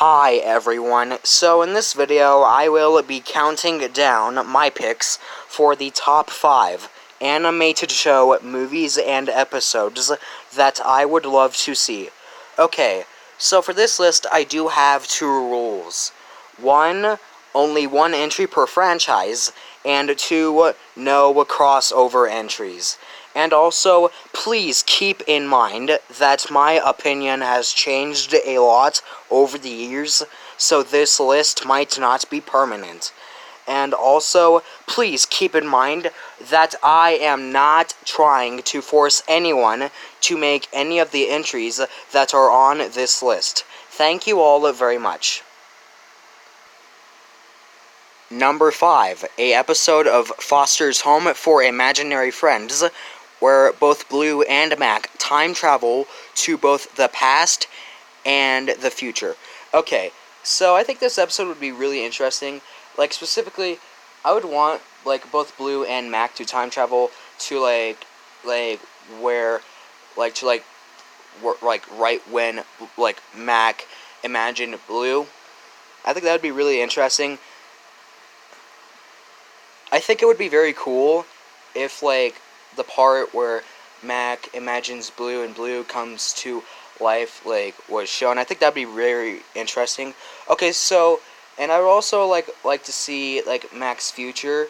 Hi everyone, so in this video I will be counting down my picks for the top 5 animated show movies and episodes that I would love to see. Okay, so for this list I do have 2 rules. 1, only 1 entry per franchise, and 2, no crossover entries. And also, please keep in mind that my opinion has changed a lot over the years, so this list might not be permanent. And also, please keep in mind that I am not trying to force anyone to make any of the entries that are on this list. Thank you all very much. Number 5, a episode of Foster's Home for Imaginary Friends, where both Blue and Mac time travel to both the past and the future. Okay, so I think this episode would be really interesting. Like, specifically, I would want, like, both Blue and Mac to time travel to, where, right when, Mac imagined Blue. I think that would be really interesting. I think it would be very cool if, the part where Mac imagines Blue and Blue comes to life, was shown. I think that'd be very interesting. Okay, so, and I would also like to see, Mac's future,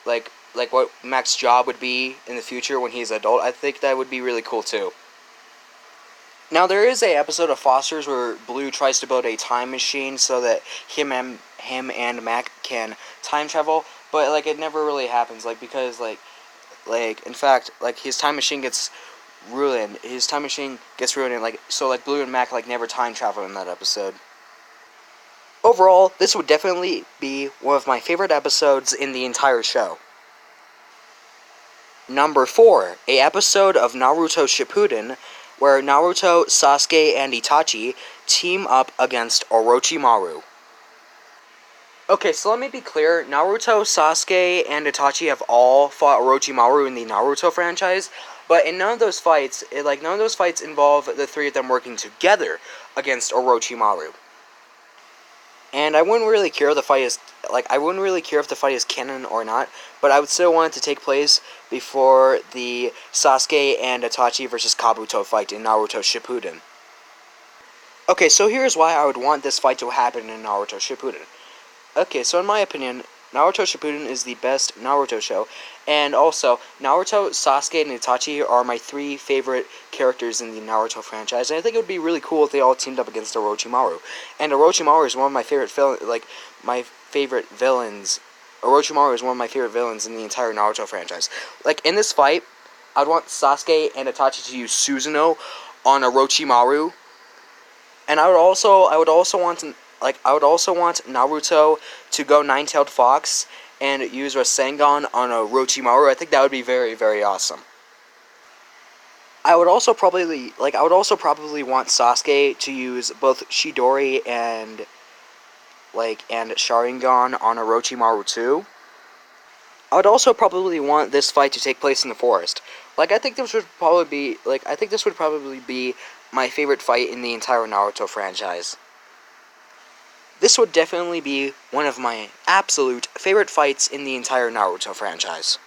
like what Mac's job would be in the future when he's an adult. I think that would be really cool, too. Now, there is a episode of Foster's where Blue tries to build a time machine so that him and Mac can time travel, but, it never really happens, because, in fact, his time machine gets ruined. His time machine gets ruined, and, so, Blue and Mac, never time travel in that episode. Overall, this would definitely be one of my favorite episodes in the entire show. Number 4, a episode of Naruto Shippuden, where Naruto, Sasuke, and Itachi team up against Orochimaru. Okay, so let me be clear. Naruto, Sasuke, and Itachi have all fought Orochimaru in the Naruto franchise, but in none of those fights, involve the 3 of them working together against Orochimaru. And I wouldn't really care if the fight is canon or not, but I would still want it to take place before the Sasuke and Itachi versus Kabuto fight in Naruto Shippuden. Okay, so here's why I would want this fight to happen in Naruto Shippuden. Okay, so in my opinion, Naruto Shippuden is the best Naruto show, and also, Naruto, Sasuke, and Itachi are my 3 favorite characters in the Naruto franchise, and I think it would be really cool if they all teamed up against Orochimaru. And Orochimaru is one of my favorite villains. Orochimaru is one of my favorite villains in the entire Naruto franchise. In this fight, I'd want Sasuke and Itachi to use Susanoo on Orochimaru, and I would also want Naruto to go Nine-Tailed Fox and use Rasengan on Orochimaru. I think that would be very, very awesome. I would also probably want Sasuke to use both Chidori and Sharingan on Orochimaru too. I would also probably want this fight to take place in the forest. I think this would probably be my favorite fight in the entire Naruto franchise. This would definitely be one of my absolute favorite fights in the entire Naruto franchise.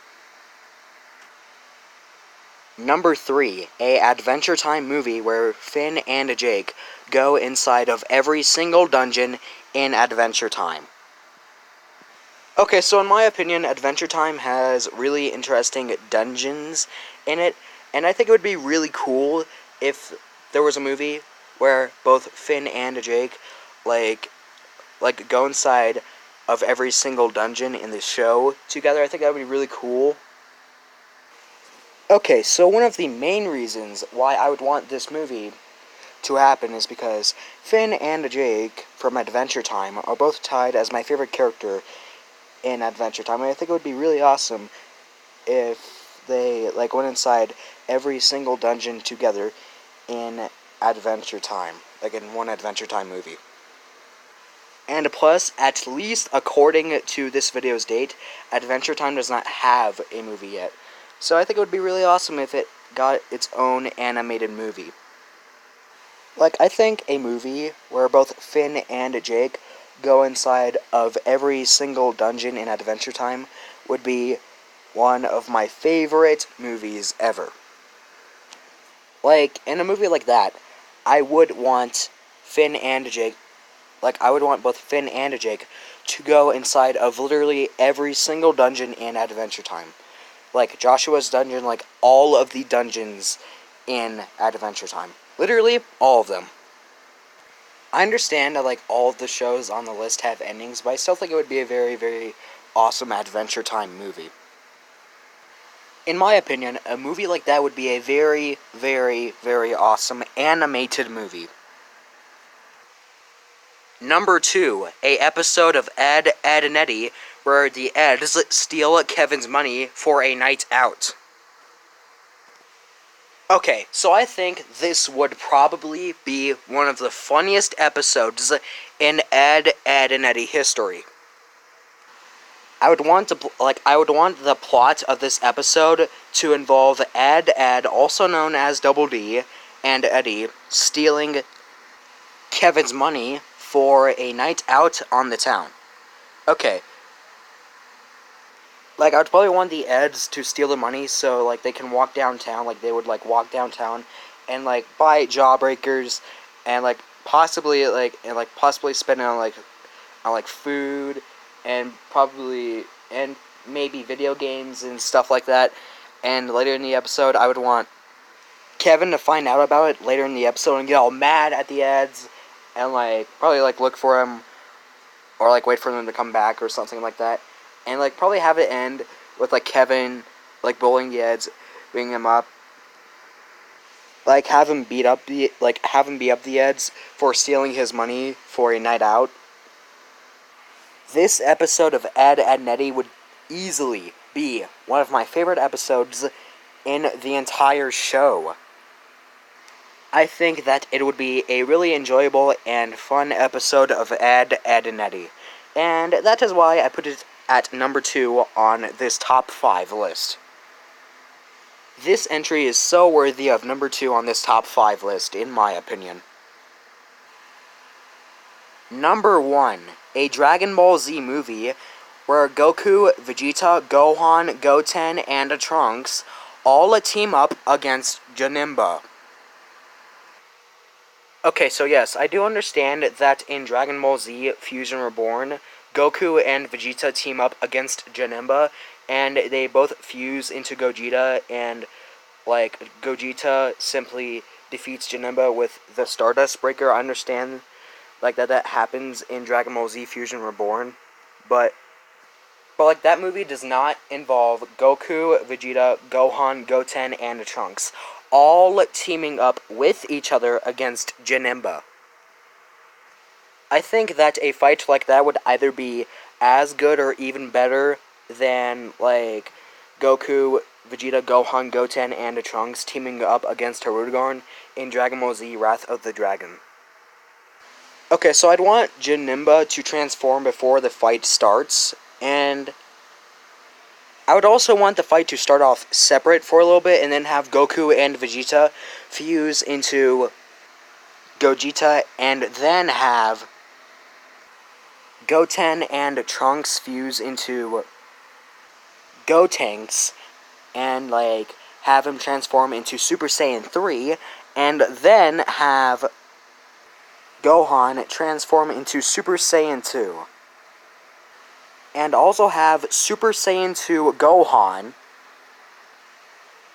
Number 3, a Adventure Time movie where Finn and Jake go inside of every single dungeon in Adventure Time. Okay, so in my opinion, Adventure Time has really interesting dungeons in it, and I think it would be really cool if there was a movie where both Finn and Jake, go inside of every single dungeon in the show together. I think that would be really cool. Okay, so one of the main reasons why I would want this movie to happen is because Finn and Jake from Adventure Time are both tied as my favorite character in Adventure Time, and I think it would be really awesome if they went inside every single dungeon together in Adventure Time, in one Adventure Time movie. And plus, at least according to this video's date, Adventure Time does not have a movie yet. So I think it would be really awesome if it got its own animated movie. Like, I think a movie where both Finn and Jake go inside of every single dungeon in Adventure Time would be one of my favorite movies ever. Like, in a movie like that, I would want Finn and Jake, like, I would want both Finn and Jake to go inside of literally every single dungeon in Adventure Time. Like, Joshua's dungeon, like, all of the dungeons in Adventure Time. Literally, all of them. I understand that, like, all of the shows on the list have endings, but I still think it would be a very, very awesome Adventure Time movie. In my opinion, a movie like that would be a very, very, very awesome animated movie. Number 2, a episode of Ed, Edd and Eddy, where the Eds steal Kevin's money for a night out. Okay, so I think this would probably be one of the funniest episodes in Ed, Edd and Eddy history. I would want the plot of this episode to involve Ed, also known as Double D, and Eddy stealing Kevin's money for a night out on the town. Okay. Like, I would probably want the Eds to steal the money so, like, they can walk downtown. Like, they would, like, walk downtown and, like, buy Jawbreakers and, like, possibly spend it on food and maybe video games and stuff like that. And later in the episode, I would want Kevin to find out about it later in the episode and get all mad at the Eds and, like, probably, like, look for him or, like, wait for them to come back or something like that. And, like, probably have it end with, like, Kevin, like, bullying the Eds, beating him up. Like, have him beat up the Eds for stealing his money for a night out. This episode of Ed, Edd and Eddy would easily be one of my favorite episodes in the entire show. I think that it would be a really enjoyable and fun episode of Ed, Edd and Eddy. And that is why I put it at number 2 on this top 5 list. This entry is so worthy of number 2 on this top 5 list, in my opinion. Number 1, a Dragon Ball Z movie where Goku, Vegeta, Gohan, Goten, and Trunks all team up against Janemba. Okay, so yes, I do understand that in Dragon Ball Z Fusion Reborn, Goku and Vegeta team up against Janemba, and they both fuse into Gogeta, and, like, Gogeta simply defeats Janemba with the Stardust Breaker. I understand, like, that happens in Dragon Ball Z Fusion Reborn, but like, that movie does not involve Goku, Vegeta, Gohan, Goten, and Trunks all teaming up with each other against Janemba. I think that a fight like that would either be as good or even better than, like, Goku, Vegeta, Gohan, Goten, and Trunks teaming up against Hirudegarn in Dragon Ball Z Wrath of the Dragon. Okay, so I'd want Janemba to transform before the fight starts, and I would also want the fight to start off separate for a little bit, and then have Goku and Vegeta fuse into Gogeta, and then have Goten and Trunks fuse into Gotenks, and, like, have him transform into Super Saiyan 3, and then have Gohan transform into Super Saiyan 2. And also have Super Saiyan 2 Gohan,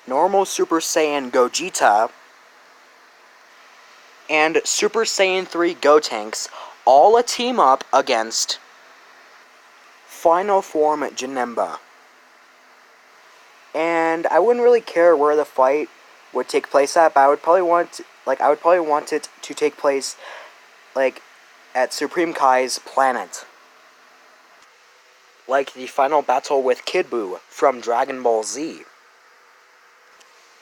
normal Super Saiyan Gogeta, and Super Saiyan 3 Gotenks all team up against Final Form Janemba. And I wouldn't really care where the fight would take place at, but I would probably want it to take place, like, at Supreme Kai's planet. Like the final battle with Kid Buu from Dragon Ball Z.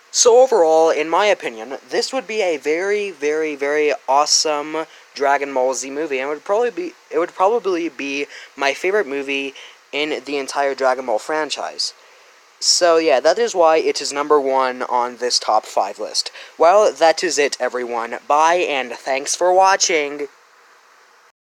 So overall, in my opinion, this would be a very, very, very awesome Dragon Ball Z movie, and it would probably be my favorite movie in the entire Dragon Ball franchise. So yeah, that is why it is number 1 on this top 5 list. Well, that is it, everyone. Bye, and thanks for watching!